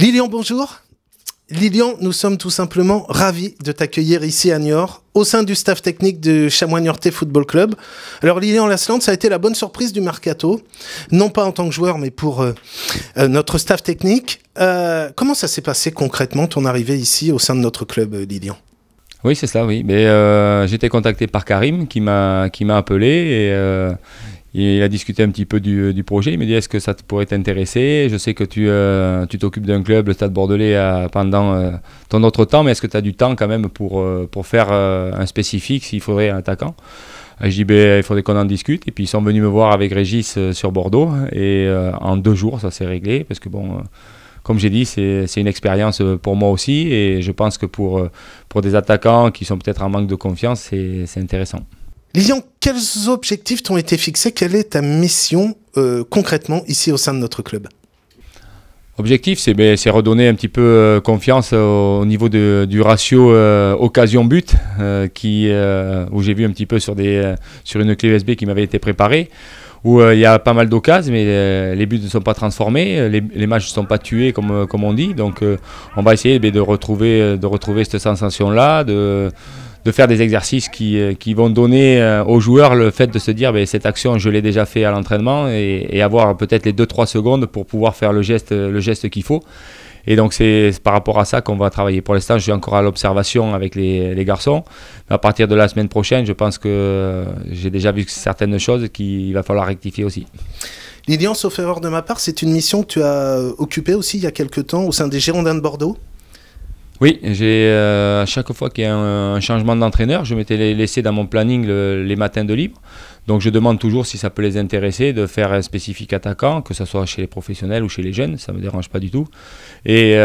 Lilian, bonjour. Lilian, nous sommes tout simplement ravis de t'accueillir ici à Niort, au sein du staff technique du Chamois Niortais Football Club. Alors Lilian Lasland, ça a été la bonne surprise du mercato, non pas en tant que joueur, mais pour notre staff technique. Comment ça s'est passé concrètement, ton arrivée ici au sein de notre club, Lilian? Oui, c'est ça, oui. Mais j'ai été contacté par Karim qui m'a appelé et il a discuté un petit peu du projet. Il m'a dit est-ce que ça pourrait t'intéresser? Je sais que tu t'occupes d'un club, le Stade Bordelais, pendant ton autre temps, mais est-ce que tu as du temps quand même pour faire un spécifique s'il faudrait un attaquant? Je dis il faudrait qu'on en discute. Et puis ils sont venus me voir avec Régis sur Bordeaux et en 2 jours ça s'est réglé parce que comme j'ai dit, c'est une expérience pour moi aussi et je pense que pour des attaquants qui sont peut-être en manque de confiance, c'est intéressant. Lilian, quels objectifs t'ont été fixés? Quelle est ta mission concrètement ici au sein de notre club? Objectif, c'est redonner un petit peu confiance au niveau du ratio occasion-but où j'ai vu un petit peu sur une clé USB qui m'avait été préparée, où il y a pas mal d'occasions, mais les buts ne sont pas transformés, les matchs ne sont pas tués comme on dit. Donc on va essayer de retrouver cette sensation-là, de faire des exercices qui vont donner aux joueurs le fait de se dire cette action je l'ai déjà fait à l'entraînement et avoir peut-être les 2-3 secondes pour pouvoir faire le geste qu'il faut. Et donc c'est par rapport à ça qu'on va travailler. Pour l'instant je suis encore à l'observation avec les garçons. À partir de la semaine prochaine je pense que j'ai déjà vu certaines choses qu'il va falloir rectifier aussi. Lilian, sauf erreur de ma part, c'est une mission que tu as occupée aussi il y a quelques temps au sein des Girondins de Bordeaux? Oui, à chaque fois qu'il y a un changement d'entraîneur, je m'étais laissé dans mon planning les matins de libre. Donc je demande toujours si ça peut les intéresser de faire un spécifique attaquant, que ce soit chez les professionnels ou chez les jeunes, ça ne me dérange pas du tout. Et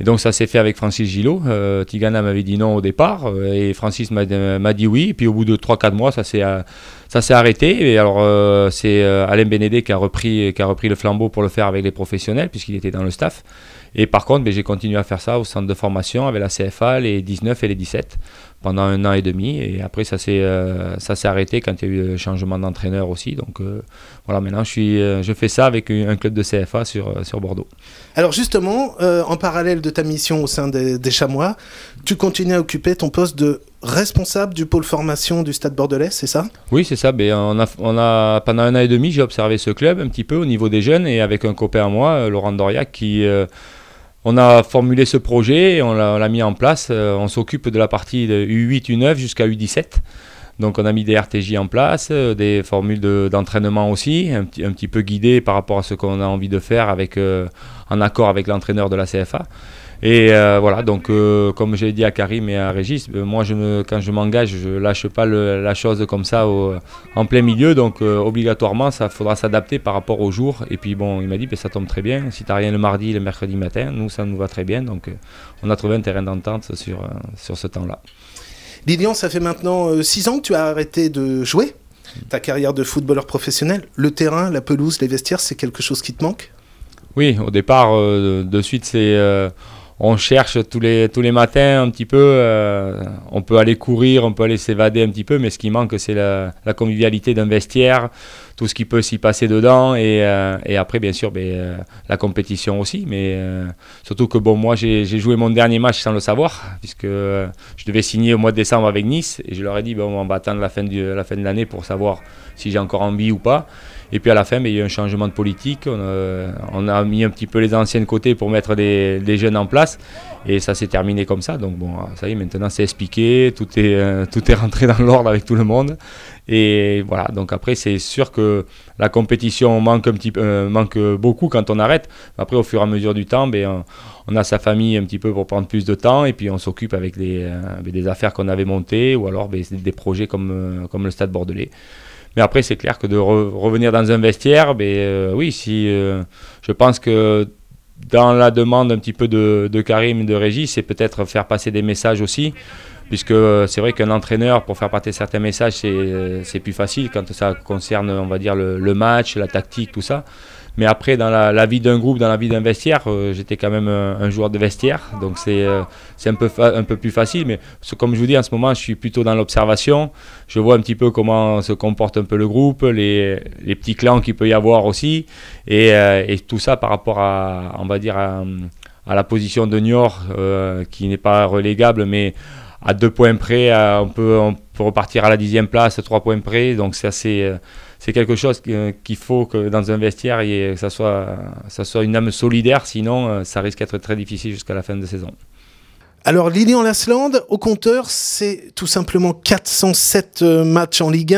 donc ça s'est fait avec Francis Gillot. Tigana m'avait dit non au départ et Francis m'a dit oui. Et puis au bout de 3-4 mois, ça s'est arrêté. Et alors c'est Alain Bénédé qui a repris le flambeau pour le faire avec les professionnels puisqu'il était dans le staff. Et par contre, j'ai continué à faire ça au centre de formation avec la CFA, les 19 et les 17 pendant 1 an et demi. Et après, ça s'est arrêté quand il y a eu le changement d'entraîneur aussi. Donc voilà, maintenant je fais ça avec un club de CFA sur Bordeaux. Alors justement, en parallèle de ta mission au sein des Chamois, tu continues à occuper ton poste de responsable du pôle formation du Stade Bordelais, c'est ça? Oui, c'est ça. Pendant 1 an et demi, j'ai observé ce club un petit peu au niveau des jeunes et avec un copain à moi, Laurent Doriac, on a formulé ce projet et on l'a mis en place. On s'occupe de la partie de U8, U9 jusqu'à U17. Donc on a mis des RTJ en place, des formules d'entraînement aussi, un petit peu guidées par rapport à ce qu'on a envie de faire en accord avec l'entraîneur de la CFA. Et voilà, donc comme j'ai dit à Karim et à Régis, moi quand je m'engage, je ne lâche pas la chose comme ça en plein milieu, donc obligatoirement ça faudra s'adapter par rapport au jour. Et puis bon, il m'a dit ça tombe très bien, si tu n'as rien le mardi, le mercredi matin, nous ça nous va très bien, donc on a trouvé un terrain d'entente sur ce temps-là. Lilian, ça fait maintenant 6 ans que tu as arrêté de jouer, ta carrière de footballeur professionnel. Le terrain, la pelouse, les vestiaires, c'est quelque chose qui te manque? Oui, au départ, de suite, on cherche tous les matins un petit peu, on peut aller courir, on peut aller s'évader un petit peu, mais ce qui manque c'est la convivialité d'un vestiaire, tout ce qui peut s'y passer dedans et après bien sûr la compétition aussi, mais surtout que moi j'ai joué mon dernier match sans le savoir puisque je devais signer au mois de décembre avec Nice et je leur ai dit on va attendre la fin de l'année pour savoir si j'ai encore envie ou pas. Et puis à la fin, il y a eu un changement de politique. On a mis un petit peu les anciens de côté pour mettre des jeunes en place. Et ça s'est terminé comme ça. Donc bon, ça y est, maintenant c'est expliqué. Tout est rentré dans l'ordre avec tout le monde. Et voilà, donc après c'est sûr que la compétition manque beaucoup quand on arrête. Après au fur et à mesure du temps, on a sa famille un petit peu pour prendre plus de temps. Et puis on s'occupe avec des affaires qu'on avait montées ou alors des projets comme le Stade Bordelais. Mais après, c'est clair que de revenir dans un vestiaire, oui, je pense que dans la demande un petit peu de Karim et de Régis, c'est peut-être faire passer des messages aussi, puisque c'est vrai qu'un entraîneur, pour faire passer certains messages, c'est plus facile quand ça concerne, on va dire, le match, la tactique, tout ça. Mais après, dans la vie d'un groupe, dans la vie d'un vestiaire, j'étais quand même un joueur de vestiaire. Donc c'est un peu plus facile. Mais comme je vous dis, en ce moment, je suis plutôt dans l'observation. Je vois un petit peu comment se comporte un peu le groupe, les petits clans qu'il peut y avoir aussi. Et tout ça par rapport à, on va dire, à la position de Niort, qui n'est pas relégable, mais à 2 points près, on peut repartir à la 10e place, 3 points près. Donc c'est quelque chose qu'il faut que dans un vestiaire, ça soit une âme solidaire, sinon ça risque d'être très difficile jusqu'à la fin de saison. Alors Lilian Lasland, au compteur, c'est tout simplement 407 matchs en Ligue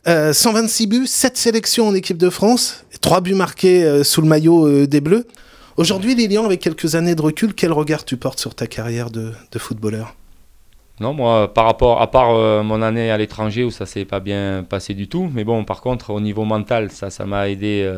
1, 126 buts, 7 sélections en équipe de France, 3 buts marqués sous le maillot des Bleus. Aujourd'hui, Lilian, avec quelques années de recul, quel regard tu portes sur ta carrière de footballeur ? Non, moi, à part mon année à l'étranger où ça s'est pas bien passé du tout, mais bon, par contre, au niveau mental, ça m'a aidé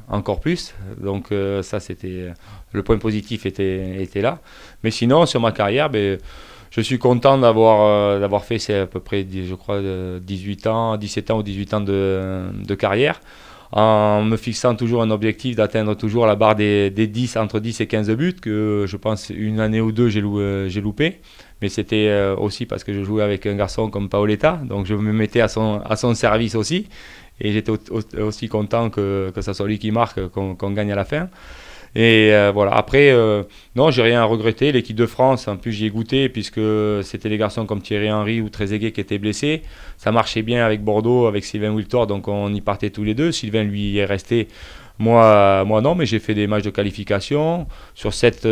encore plus. Donc ça, c'était le point positif était là. Mais sinon, sur ma carrière, je suis content d'avoir fait, c'est à peu près, je crois, 17 ans ou 18 ans de carrière, en me fixant toujours un objectif d'atteindre toujours la barre des 10, entre 10 et 15 buts, que je pense une année ou deux j'ai loupé. Mais c'était aussi parce que je jouais avec un garçon comme Paoletta, donc je me mettais à son service aussi. Et j'étais aussi content que ça soit lui qui marque, qu'on gagne à la fin. Et voilà, après, non, j'ai rien à regretter. L'équipe de France, en plus, j'y ai goûté, puisque c'était des garçons comme Thierry Henry ou Trezeguet qui étaient blessés. Ça marchait bien avec Bordeaux, avec Sylvain Wiltord, donc on y partait tous les deux. Sylvain, lui, est resté. Moi non, mais j'ai fait des matchs de qualification. Sur cette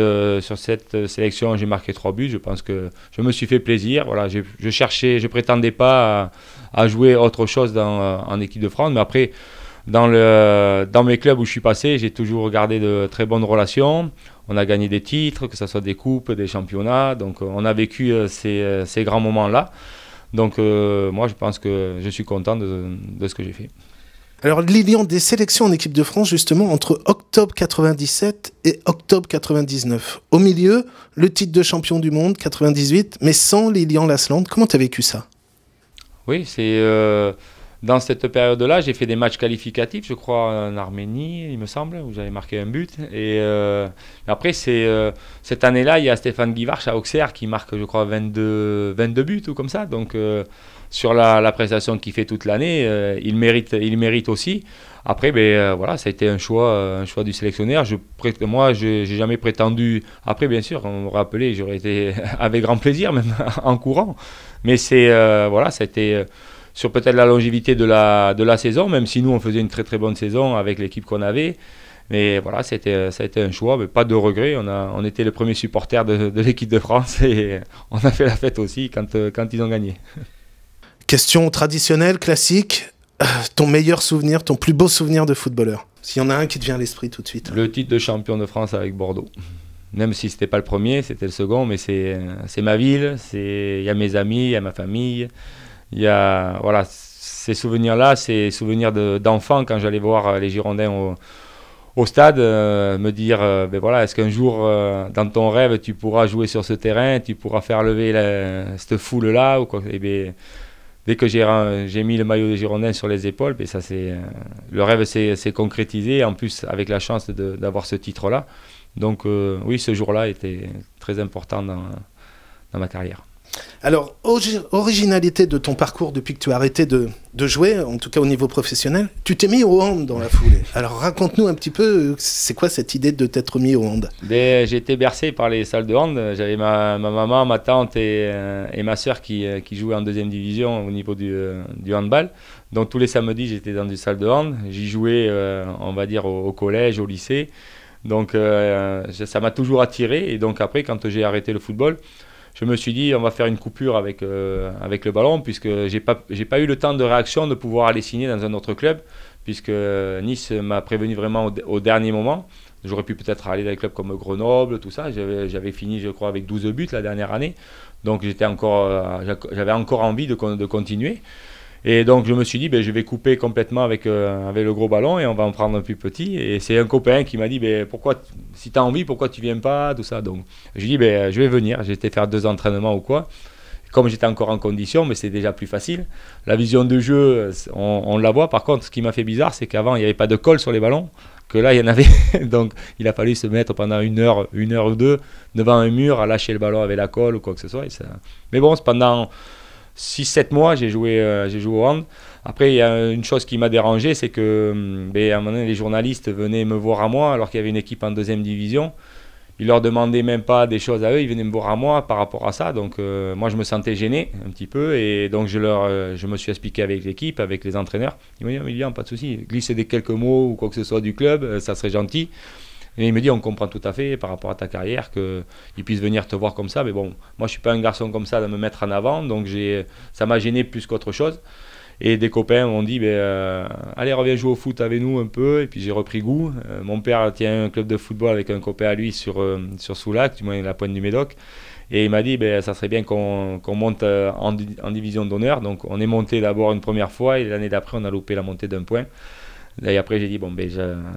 sélection, j'ai marqué 3 buts. Je pense que je me suis fait plaisir. Voilà, je prétendais pas à jouer autre chose en équipe de France. Mais après, dans mes clubs où je suis passé, j'ai toujours gardé de très bonnes relations. On a gagné des titres, que ce soit des coupes, des championnats. Donc on a vécu ces grands moments-là. Donc moi, je pense que je suis content de ce que j'ai fait. Alors Lilian, des sélections en équipe de France justement entre octobre 97 et octobre 99. Au milieu, le titre de champion du monde 98, mais sans Lilian Lasland. Comment tu as vécu ça ? Oui, c'est dans cette période-là, j'ai fait des matchs qualificatifs, je crois en Arménie, il me semble, où j'avais marqué un but. Et après, cette année-là, il y a Stéphane Guivarch à Auxerre qui marque, je crois, 22 buts ou comme ça. Donc sur la prestation qu'il fait toute l'année, il mérite aussi. Après, voilà, ça a été un choix du sélectionneur. Moi, j'ai jamais prétendu. Après, bien sûr, on m'aurait appelé, j'aurais été avec grand plaisir, même en courant. Mais voilà, ça a été sur peut-être la longévité de la saison, même si nous, on faisait une très très bonne saison avec l'équipe qu'on avait. Mais voilà, ça a été un choix, mais pas de regret. On était les premiers supporters de l'équipe de France et on a fait la fête aussi quand ils ont gagné. Question traditionnelle, classique. Ton meilleur souvenir, ton plus beau souvenir de footballeur? S'il y en a un qui te vient à l'esprit tout de suite. Le titre de champion de France avec Bordeaux. Même si ce n'était pas le premier, c'était le second, mais c'est ma ville, il y a mes amis, il y a ma famille. Il y a, voilà, ces souvenirs-là, ces souvenirs d'enfant quand j'allais voir les Girondins au stade, me dire, voilà, est-ce qu'un jour, dans ton rêve, tu pourras jouer sur ce terrain, tu pourras faire lever cette foule-là ou quoi. Et dès que j'ai mis le maillot des Girondins sur les épaules, le rêve s'est concrétisé, en plus avec la chance d'avoir ce titre-là. Donc oui, ce jour-là était très important dans ma carrière. Alors, originalité de ton parcours depuis que tu as arrêté de jouer, en tout cas au niveau professionnel, tu t'es mis au hand dans la foulée. Alors raconte-nous un petit peu, c'est quoi cette idée de t'être mis au hand? J'ai été bercé par les salles de hand. J'avais ma maman, ma tante et ma soeur qui jouaient en deuxième division au niveau du handball. Donc tous les samedis, j'étais dans une salle de hand. J'y jouais, on va dire, au collège, au lycée. Donc ça m'a toujours attiré. Et donc après, quand j'ai arrêté le football, je me suis dit, on va faire une coupure avec le ballon, puisque j'ai pas eu le temps de réaction de pouvoir aller signer dans un autre club, puisque Nice m'a prévenu vraiment au dernier moment. J'aurais pu peut-être aller dans des clubs comme Grenoble, tout ça. J'avais fini, je crois, avec 12 buts la dernière année. Donc j'avais encore envie de continuer. Et donc je me suis dit, je vais couper complètement avec le gros ballon et on va en prendre un plus petit. Et c'est un copain qui m'a dit, pourquoi, si tu as envie, pourquoi tu viens pas, tout ça. Donc je lui ai dit, je vais venir. J'ai été faire 2 entraînements ou quoi. Comme j'étais encore en condition, mais c'est déjà plus facile. La vision de jeu, on la voit. Par contre, ce qui m'a fait bizarre, c'est qu'avant, il n'y avait pas de colle sur les ballons, que là, il y en avait. Donc, il a fallu se mettre pendant une heure ou deux, devant un mur, à lâcher le ballon avec la colle ou quoi que ce soit. Mais bon, pendant 6-7 mois, j'ai joué au hand. Après, il y a une chose qui m'a dérangé, c'est que à un moment donné, les journalistes venaient me voir à moi, alors qu'il y avait une équipe en deuxième division. Ils leur demandaient même pas des choses à eux, ils venaient me voir à moi par rapport à ça. Donc moi je me sentais gêné un petit peu et donc je me suis expliqué avec l'équipe, avec les entraîneurs. Ils m'ont dit Emilien, pas de souci, glissez des quelques mots ou quoi que ce soit du club, ça serait gentil. Et il me dit on comprend tout à fait par rapport à ta carrière qu'ils puissent venir te voir comme ça. Mais bon, moi je suis pas un garçon comme ça de me mettre en avant, donc ça m'a gêné plus qu'autre chose. Et des copains m'ont dit allez, reviens jouer au foot avec nous un peu. Et puis j'ai repris goût. Mon père tient un club de football avec un copain à lui sur Soulac, du moins la Pointe du Médoc. Et il m'a dit ça serait bien qu'on monte en division d'honneur. Donc on est monté d'abord une première fois et l'année d'après on a loupé la montée d'un point. Et après j'ai dit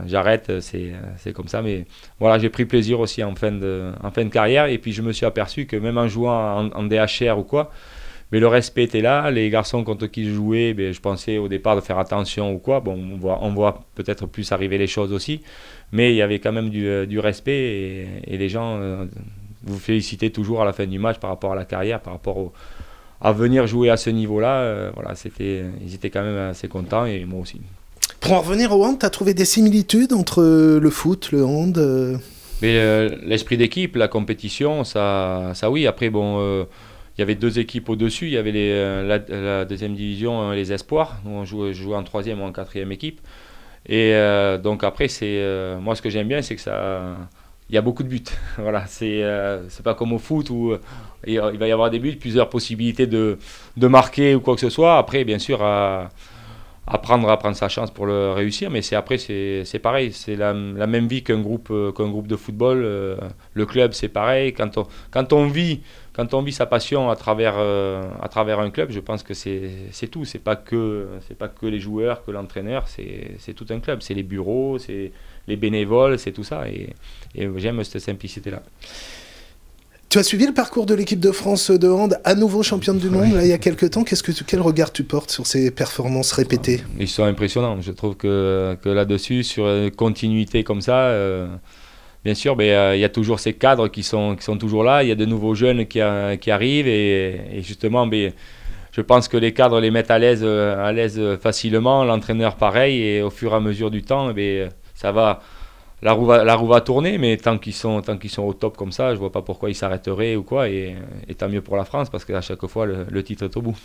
j'arrête, c'est comme ça. Mais voilà, j'ai pris plaisir aussi en fin de carrière. Et puis je me suis aperçu que même en jouant en DHR ou quoi, mais le respect était là, les garçons contre qui je jouais, je pensais au départ de faire attention ou quoi. Bon, on voit peut-être plus arriver les choses aussi, mais il y avait quand même du respect et les gens vous félicitaient toujours à la fin du match par rapport à la carrière, par rapport à venir jouer à ce niveau-là. Voilà, ils étaient quand même assez contents et moi aussi. Pour en revenir au hand, tu as trouvé des similitudes entre le foot, le hand Mais l'esprit d'équipe, la compétition, ça oui. Après, bon... il y avait deux équipes au-dessus, il y avait la deuxième division, les espoirs, où on jouait en troisième ou en quatrième équipe. Et donc après, moi ce que j'aime bien, c'est que il y a beaucoup de buts. Voilà, c'est pas comme au foot où il va y avoir des buts, plusieurs possibilités de marquer ou quoi que ce soit. Après, bien sûr, apprendre sa chance pour le réussir, mais c'est pareil, c'est la même vie qu'un groupe de football. Le club, c'est pareil. Quand on vit sa passion à travers un club, je pense que c'est tout. C'est pas que les joueurs, que l'entraîneur, c'est tout un club. C'est les bureaux, c'est les bénévoles, c'est tout ça. Et j'aime cette simplicité-là. Tu as suivi le parcours de l'équipe de France de hand, à nouveau championne du monde, là, il y a quelques temps. Quel regard tu portes sur ces performances répétées ? Ils sont impressionnants. Je trouve que là-dessus, sur une continuité comme ça, bien sûr, il y a toujours ces cadres qui sont toujours là. Il y a de nouveaux jeunes qui arrivent et justement, je pense que les cadres les mettent à l'aise facilement. L'entraîneur pareil, et au fur et à mesure du temps, ça va. La roue va tourner, mais tant qu'ils sont au top comme ça, je vois pas pourquoi ils s'arrêteraient ou quoi. Et tant mieux pour la France, parce qu'à chaque fois, le titre est au bout.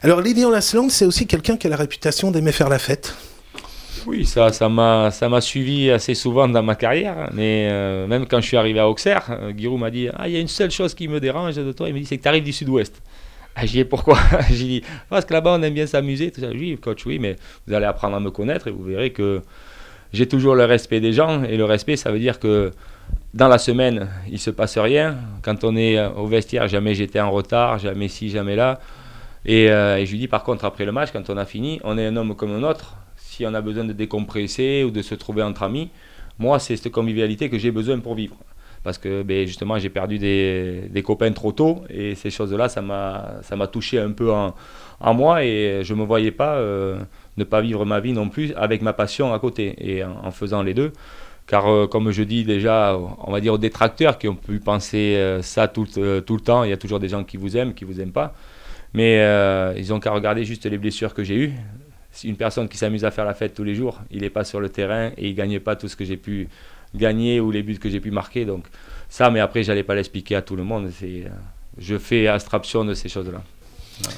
Alors Lilian Lasland, c'est aussi quelqu'un qui a la réputation d'aimer faire la fête. Oui, ça m'a suivi assez souvent dans ma carrière, mais même quand je suis arrivé à Auxerre, Giroud m'a dit il y a une seule chose qui me dérange de toi, il me dit c'est que tu arrives du sud-ouest. J'ai dit pourquoi? J'ai dit parce que là-bas on aime bien s'amuser. J'ai dit coach, oui, mais vous allez apprendre à me connaître et vous verrez que j'ai toujours le respect des gens, et le respect, ça veut dire que dans la semaine, il ne se passe rien. Quand on est au vestiaire, jamais j'étais en retard, jamais ci, jamais là. Et je lui dis par contre, après le match, quand on a fini, on est un homme comme un autre. Si on a besoin de décompresser ou de se trouver entre amis, moi, c'est cette convivialité que j'ai besoin pour vivre. Parce que justement, j'ai perdu des copains trop tôt, et ces choses-là, ça m'a touché un peu en moi, et je ne me voyais pas ne pas vivre ma vie non plus avec ma passion à côté, et en faisant les deux. Car comme je dis déjà, on va dire aux détracteurs qui ont pu penser ça tout le temps, il y a toujours des gens qui vous aiment pas, mais ils n'ont qu'à regarder juste les blessures que j'ai eues. Si une personne qui s'amuse à faire la fête tous les jours, il n'est pas sur le terrain et il ne gagne pas tout ce que j'ai pu gagner ou les buts que j'ai pu marquer. Donc ça, mais après, je n'allais pas l'expliquer à tout le monde. Je fais abstraction de ces choses-là. Voilà.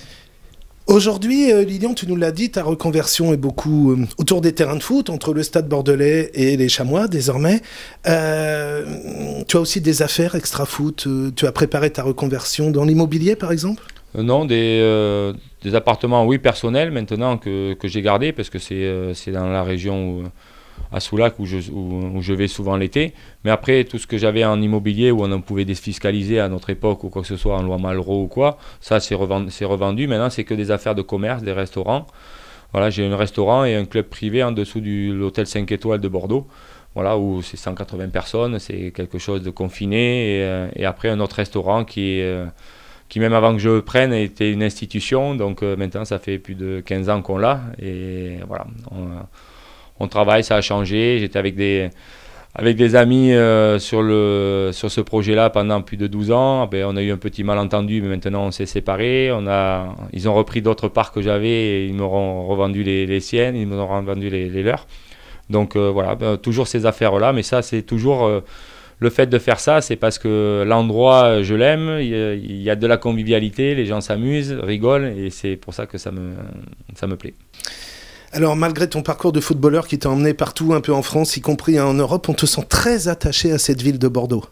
Aujourd'hui, Lilian, tu nous l'as dit, ta reconversion est beaucoup autour des terrains de foot, entre le Stade Bordelais et les Chamois, désormais. Tu as aussi des affaires extra-foot. Tu as préparé ta reconversion dans l'immobilier, par exemple ? Non, des appartements, oui, personnels, maintenant, que j'ai gardés, parce que c'est dans la région à Soulac où je vais souvent l'été. Mais après, tout ce que j'avais en immobilier, où on pouvait défiscaliser à notre époque ou quoi que ce soit, en loi Malraux ou quoi, ça c'est revendu. Maintenant, c'est que des affaires de commerce, des restaurants. Voilà, j'ai un restaurant et un club privé en dessous de l'hôtel 5 étoiles de Bordeaux. Voilà, où c'est 180 personnes, c'est quelque chose de confiné. Et après, un autre restaurant qui qui même avant que je prenne était une institution. Donc maintenant ça fait plus de 15 ans qu'on l'a. Et voilà, on travaille, ça a changé. J'étais avec des amis sur ce projet-là pendant plus de 12 ans. Ben, on a eu un petit malentendu, mais maintenant on s'est séparés. Ils ont repris d'autres parts que j'avais et ils m'auront revendu les siennes, ils m'auront revendu les leurs. Donc voilà, toujours ces affaires-là, mais ça c'est toujours le fait de faire ça, c'est parce que l'endroit, je l'aime, il y a de la convivialité, les gens s'amusent, rigolent, et c'est pour ça que ça me plaît. Alors malgré ton parcours de footballeur qui t'a emmené partout, un peu en France, y compris en Europe, on te sent très attaché à cette ville de Bordeaux.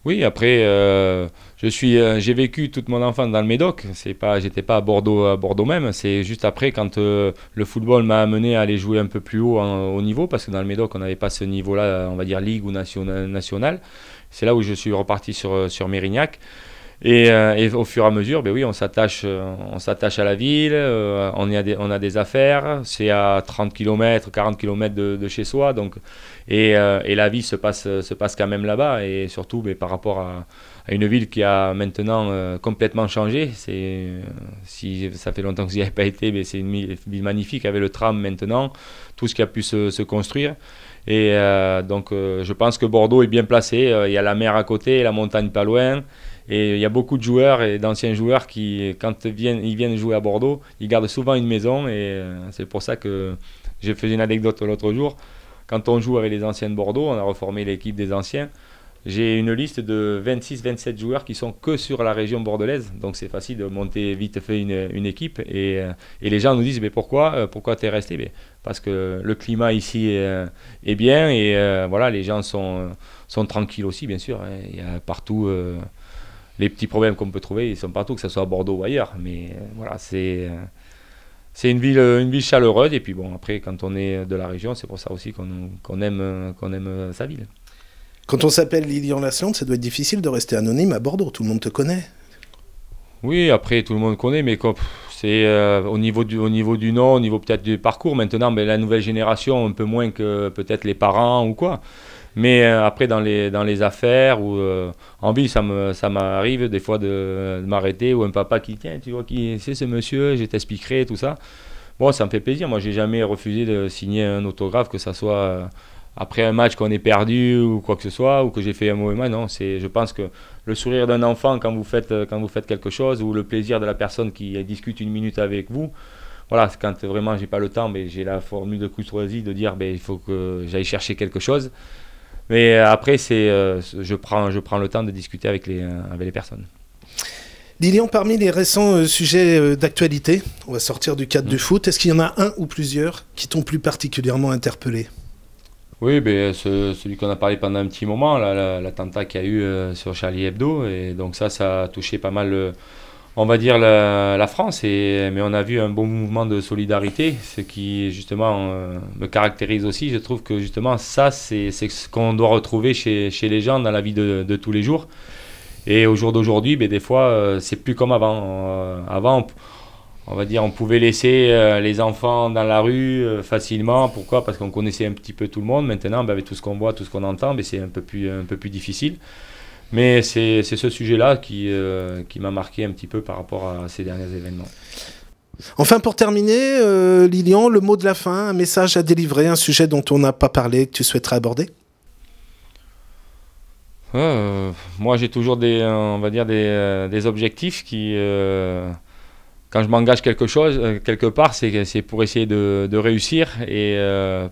Oui, après, j'ai vécu toute mon enfance dans le Médoc. J'étais pas à Bordeaux même. C'est juste après quand le football m'a amené à aller jouer un peu plus haut niveau, parce que dans le Médoc, on n'avait pas ce niveau-là, on va dire ligue ou national. C'est là où je suis reparti sur Mérignac. Et au fur et à mesure, ben oui, on s'attache à la ville, on a des affaires, c'est à 30 km, 40 km de chez soi, donc, et la vie se passe quand même là-bas, et surtout ben, par rapport à une ville qui a maintenant complètement changé. Si ça fait longtemps que j'y avais pas été, ben, c'est une ville magnifique avec le tram maintenant, tout ce qui a pu se construire. Et donc je pense que Bordeaux est bien placé, il y a la mer à côté, la montagne pas loin. Et il y a beaucoup de joueurs et d'anciens joueurs qui, quand ils viennent jouer à Bordeaux, ils gardent souvent une maison. Et c'est pour ça que j'ai fait une anecdote l'autre jour. Quand on joue avec les anciens de Bordeaux, on a reformé l'équipe des anciens. J'ai une liste de 26-27 joueurs qui sont que sur la région bordelaise. Donc c'est facile de monter vite fait une équipe. Et les gens nous disent mais pourquoi tu es resté? Mais parce que le climat ici est bien. Et voilà, les gens sont tranquilles aussi, bien sûr. Hein. Il y a partout... les petits problèmes qu'on peut trouver, ils sont partout, que ce soit à Bordeaux ou ailleurs. Mais voilà, c'est une ville chaleureuse. Et puis bon, après, quand on est de la région, c'est pour ça aussi qu'on aime sa ville. Quand on s'appelle Lilian Lasland, ça doit être difficile de rester anonyme à Bordeaux. Tout le monde te connaît. Oui, après, tout le monde connaît, mais c'est au niveau du nom, au niveau peut-être du parcours. Maintenant, ben, la nouvelle génération, un peu moins que peut-être les parents ou quoi. Mais après, dans les affaires ou en ville, ça m'arrive des fois de m'arrêter, ou un papa qui, tiens, tu vois qui c'est ce monsieur, je t'expliquerai, tout ça. Bon, ça me fait plaisir. Moi, j'ai jamais refusé de signer un autographe, que ça soit après un match qu'on ait perdu ou quoi que ce soit, ou que j'ai fait un mauvais match. Non, je pense que le sourire d'un enfant quand vous faites quelque chose, ou le plaisir de la personne qui discute une minute avec vous, voilà, quand vraiment j'ai pas le temps, mais j'ai la formule de courtoisie de dire il faut que j'aille chercher quelque chose. Mais après, je prends le temps de discuter avec les personnes. Lilian, parmi les récents sujets d'actualité, on va sortir du cadre du foot, est-ce qu'il y en a un ou plusieurs qui t'ont plus particulièrement interpellé? Oui, ben, celui qu'on a parlé pendant un petit moment, l'attentat qu'il y a eu sur Charlie Hebdo. Et donc ça a touché pas mal, on va dire, la France. Mais on a vu un bon mouvement de solidarité, ce qui justement me caractérise aussi. Je trouve que justement ça, c'est ce qu'on doit retrouver chez les gens dans la vie de tous les jours. Et au jour d'aujourd'hui, ben, des fois, c'est plus comme avant. Avant, on va dire, on pouvait laisser les enfants dans la rue facilement. Pourquoi? Parce qu'on connaissait un petit peu tout le monde. Maintenant, ben, avec tout ce qu'on voit, tout ce qu'on entend, ben, c'est un peu plus difficile. Mais c'est ce sujet-là qui m'a marqué un petit peu par rapport à ces derniers événements. Enfin, pour terminer, Lilian, le mot de la fin, un message à délivrer, un sujet dont on n'a pas parlé, que tu souhaiterais aborder? Moi, j'ai toujours des objectifs qui... quand je m'engage quelque part, c'est pour essayer de réussir, et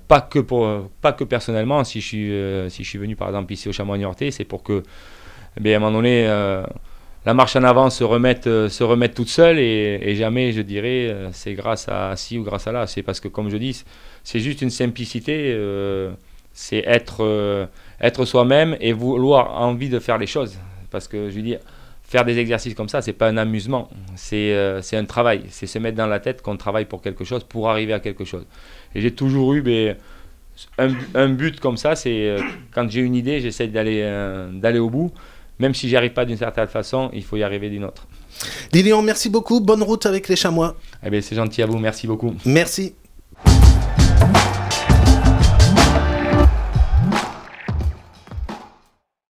pas que personnellement. Si je suis venu par exemple ici au Chamois-Niortais, c'est pour que, à un moment donné, la marche en avant se remette toute seule, et jamais je dirais c'est grâce à ci ou grâce à là. C'est parce que, comme je dis, c'est juste une simplicité, c'est être soi-même et vouloir envie de faire les choses. Parce que je dis, faire des exercices comme ça, c'est pas un amusement, c'est un travail. C'est se mettre dans la tête qu'on travaille pour quelque chose, pour arriver à quelque chose. Et j'ai toujours eu un but comme ça, c'est quand j'ai une idée, j'essaie d'aller au bout. Même si j'y arrive pas d'une certaine façon, il faut y arriver d'une autre. Lilian, merci beaucoup, bonne route avec les chamois. Eh bien, c'est gentil à vous, merci beaucoup. Merci.